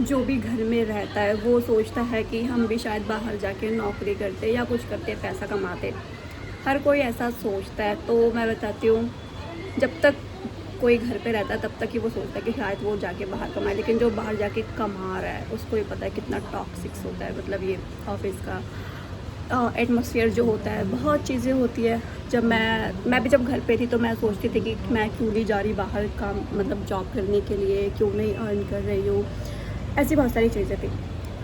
जो भी घर में रहता है वो सोचता है कि हम भी शायद बाहर जाके नौकरी करते या कुछ करते, पैसा कमाते। हर कोई ऐसा सोचता है। तो मैं बताती हूँ, जब तक कोई घर पे रहता है तब तक ही वो सोचता है कि शायद वो जाके बाहर कमाए, लेकिन जो बाहर जाके कमा रहा है उसको ये पता है कितना टॉक्सिक्स होता है। मतलब ये ऑफिस का एटमॉस्फेयर जो होता है, बहुत चीज़ें होती है। जब मैं भी जब घर पे थी तो मैं सोचती थी कि मैं क्यों नहीं जा रही बाहर काम, मतलब जॉब करने के लिए, क्यों नहीं अर्न कर रही हूँ। ऐसी बहुत सारी चीज़ें थी।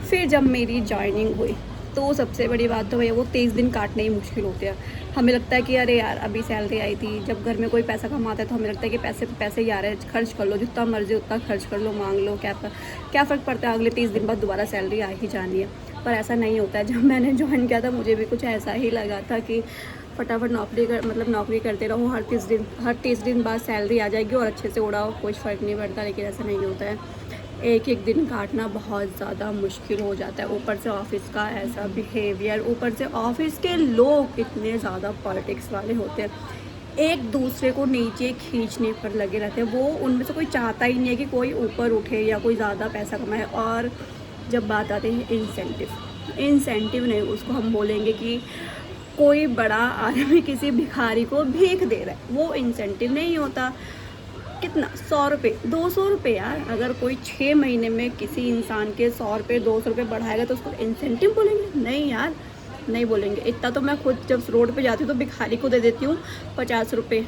फिर जब मेरी जॉइनिंग हुई तो सबसे बड़ी बात तो भैया वो 23 दिन काटने ही मुश्किल होते हैं। हमें लगता है कि अरे यार अभी सैलरी आई थी। जब घर में कोई पैसा कमाता है तो हमें लगता है कि पैसे पैसे ही आ रहे हैं, खर्च कर लो, जितना मर्जी उतना खर्च कर लो, मांग लो, क्या फ़र्क पड़ता है, अगले 30 दिन बाद दोबारा सैलरी आ ही जानी है। पर ऐसा नहीं होता है। जब मैंने ज्वाइन किया था मुझे भी कुछ ऐसा ही लगा था कि फटाफट नौकरी करते रहो, हर 30 दिन बाद सैलरी आ जाएगी और अच्छे से उड़ाओ, कोई फ़र्क नहीं पड़ता। लेकिन ऐसा नहीं होता है। एक एक दिन काटना बहुत ज़्यादा मुश्किल हो जाता है। ऊपर से ऑफिस का ऐसा बिहेवियर, ऊपर से ऑफिस के लोग इतने ज़्यादा पॉलिटिक्स वाले होते हैं, एक दूसरे को नीचे खींचने पर लगे रहते हैं। वो उनमें से कोई चाहता ही नहीं है कि कोई ऊपर उठे या कोई ज़्यादा पैसा कमाए। और जब बात आती है इंसेंटिव नहीं, उसको हम बोलेंगे कि कोई बड़ा आदमी किसी भिखारी को भीख दे रहा है, वो इंसेंटिव नहीं होता। कितना, 100 रुपये, 200 रुपये यार। अगर कोई 6 महीने में किसी इंसान के 100 रुपये 200 रुपये बढ़ाएगा तो उसको इंसेंटिव बोलेंगे? नहीं यार, नहीं बोलेंगे। इतना तो मैं खुद जब रोड पे जाती हूँ तो भिखारी को दे देती हूँ 50 रुपये।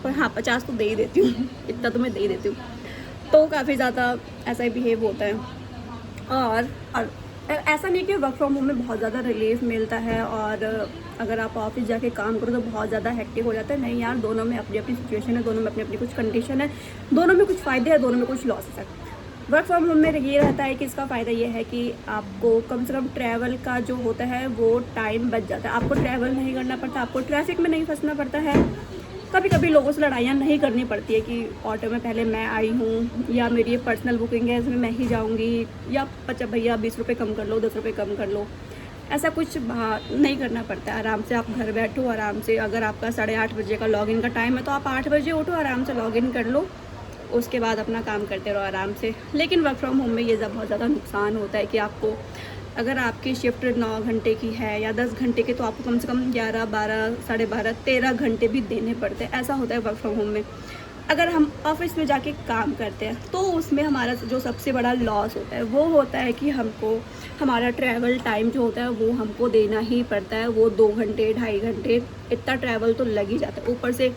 पर हाँ, 50 तो दे ही देती हूँ इतना तो मैं दे ही देती हूँ। तो काफ़ी ज़्यादा ऐसा ही बिहेव होता है। और ऐसा नहीं कि वर्क फ्रॉम होम में बहुत ज़्यादा रिलीफ मिलता है और अगर आप ऑफिस जाके काम करो तो बहुत ज़्यादा हेक्टिक हो जाता है। नहीं यार, दोनों में अपनी अपनी सिचुएशन है, दोनों में अपनी अपनी कुछ कंडीशन है, दोनों में कुछ फ़ायदे हैं, दोनों में कुछ लॉसेस है। वर्क फ्रॉम होम में ये रहता है कि इसका फ़ायदा ये है कि आपको कम से कम ट्रैवल का जो होता है वो टाइम बच जाता है। आपको ट्रैवल नहीं करना पड़ता, आपको ट्रैफिक में नहीं फंसना पड़ता है। कभी कभी लोगों से लड़ाइयाँ नहीं करनी पड़ती है कि ऑटो में पहले मैं आई हूँ या मेरी ये पर्सनल बुकिंग है, इसमें मैं ही जाऊँगी, या अच्छा भैया 20 रुपये कम कर लो, 10 रुपये कम कर लो। ऐसा कुछ नहीं करना पड़ता है। आराम से आप घर बैठो, आराम से। अगर आपका 8:30 बजे का लॉगिन का टाइम है तो आप 8 बजे उठो, आराम से लॉगिन कर लो, उसके बाद अपना काम करते रहो आराम से। लेकिन वर्क फ्रॉम होम में ये बहुत ज़्यादा नुकसान होता है कि आपको, अगर आपकी शिफ्ट 9 घंटे की है या 10 घंटे की, तो आपको कम से कम 11, 12, 12.5, 13 घंटे भी देने पड़ते हैं। ऐसा होता है वर्क फ्रॉम होम में। अगर हम ऑफिस में जाके काम करते हैं तो उसमें हमारा जो सबसे बड़ा लॉस होता है वो होता है कि हमको हमारा ट्रैवल टाइम जो होता है वो हमको देना ही पड़ता है। वो 2 घंटे 2.5 घंटे इतना ट्रैवल तो लग ही जाता है। ऊपर से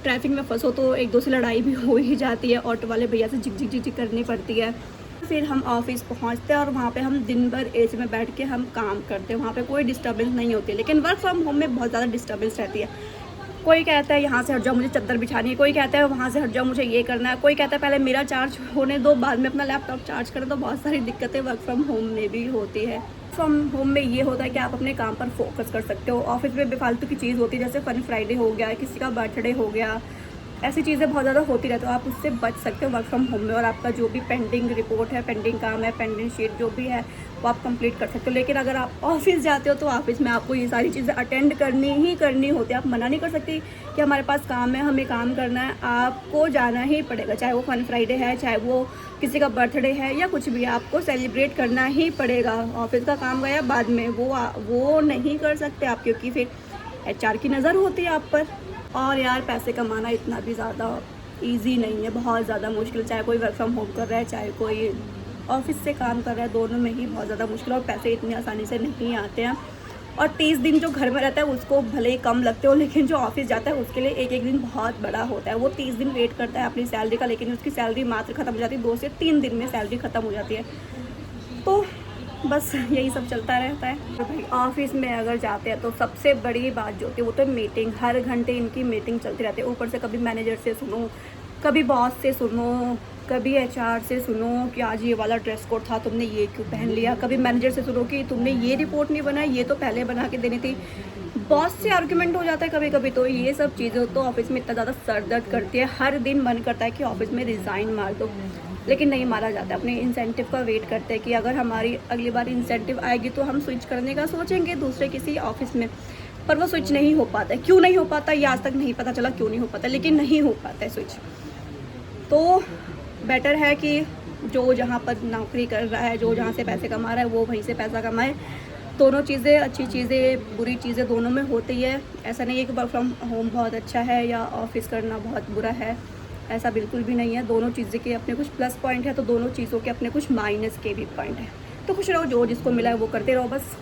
ट्रैफिक में फंसो तो एक दो से लड़ाई भी हो ही जाती है, ऑटो वाले भैया से झिक झिक करनी पड़ती है। फिर हम ऑफिस पहुंचते हैं और वहाँ पे हम दिन भर एसी में बैठ के हम काम करते हैं, वहाँ पे कोई डिस्टर्बेंस नहीं होती है। लेकिन वर्क फ्रॉम होम में बहुत ज़्यादा डिस्टर्बेंस रहती है। कोई कहता है यहाँ से हट जाओ, मुझे चादर बिछानी है, कोई कहता है वहाँ से हट जाओ, मुझे ये करना है, कोई कहता है पहले मेरा चार्ज होने दो, बाद में अपना लैपटॉप चार्ज करें। तो बहुत सारी दिक्कतें वर्क फ्रॉम होम में भी होती है। फ्रॉम होम में ये होता है कि आप अपने काम पर फोकस कर सकते हो। ऑफिस में बेफालतू की चीज़ होती है, जैसे फन फ्राइडे हो गया, किसी का बर्थडे हो गया, ऐसी चीज़ें बहुत ज़्यादा होती रहती है। तो आप उससे बच सकते हो वर्क फ्रॉम होम में। और आपका जो भी पेंडिंग रिपोर्ट है, पेंडिंग काम है, पेंडिंग शीट जो भी है वो आप कंप्लीट कर सकते हो। लेकिन अगर आप ऑफिस जाते हो तो ऑफिस में आपको ये सारी चीज़ें अटेंड करनी ही करनी होती है। आप मना नहीं कर सकती कि हमारे पास काम है, हमें काम करना है, आपको जाना ही पड़ेगा। चाहे वो फन फ्राइडे है, चाहे वो किसी का बर्थडे है या कुछ भी, आपको सेलिब्रेट करना ही पड़ेगा। ऑफिस का काम गया बाद में, वो नहीं कर सकते आप, क्योंकि फिर HR की नज़र होती है आप पर। और यार, पैसे कमाना इतना भी ज़्यादा इजी नहीं है, बहुत ज़्यादा मुश्किल। चाहे कोई वर्क फ्रॉम होम कर रहा है, चाहे कोई ऑफिस से काम कर रहा है, दोनों में ही बहुत ज़्यादा मुश्किल। और पैसे इतनी आसानी से नहीं आते हैं। और 30 दिन जो घर में रहता है उसको भले ही कम लगते हो, लेकिन जो ऑफिस जाता है उसके लिए एक एक दिन बहुत बड़ा होता है। वो 30 दिन वेट करता है अपनी सैलरी का, लेकिन उसकी सैलरी मात्र ख़त्म हो जाती है 2 से 3 दिन में सैलरी ख़त्म हो जाती है। तो बस यही सब चलता रहता है। तो भाई ऑफिस में अगर जाते हैं तो सबसे बड़ी बात जो होती है वो तो मीटिंग, हर घंटे इनकी मीटिंग चलती रहती है। ऊपर से कभी मैनेजर से सुनो, कभी बॉस से सुनो, कभी HR से सुनो कि आज ये वाला ड्रेस कोड था, तुमने ये क्यों पहन लिया। कभी मैनेजर से सुनो कि तुमने ये रिपोर्ट नहीं बनाई, ये तो पहले बना के देनी थी। बॉस से आर्गुमेंट हो जाता है कभी कभी। तो ये सब चीज़ें तो ऑफिस में इतना ज़्यादा सर दर्द करती है, हर दिन मन करता है कि ऑफिस में रिज़ाइन मार दो, लेकिन नहीं मारा जाता। अपने इंसेंटिव का वेट करते हैं कि अगर हमारी अगली बार इंसेंटिव आएगी तो हम स्विच करने का सोचेंगे दूसरे किसी ऑफिस में। पर वो स्विच नहीं हो पाता है। क्यों नहीं हो पाता ये आज तक नहीं पता चला क्यों नहीं हो पाता, लेकिन नहीं हो पाता है स्विच। तो बेटर है कि जो जहाँ पर नौकरी कर रहा है, जो जहाँ से पैसे कमा रहा है, वो वहीं से पैसा कमाए। दोनों चीज़ें, अच्छी चीज़ें बुरी चीज़ें दोनों में होती है। ऐसा नहीं है कि वर्क फ्रॉम होम बहुत अच्छा है या ऑफ़िस करना बहुत बुरा है, ऐसा बिल्कुल भी नहीं है। दोनों चीज़ें के अपने कुछ प्लस पॉइंट है, तो दोनों चीज़ों के अपने कुछ माइनस के भी पॉइंट हैं। तो खुश रहो, जो जिसको मिला है वो करते रहो बस।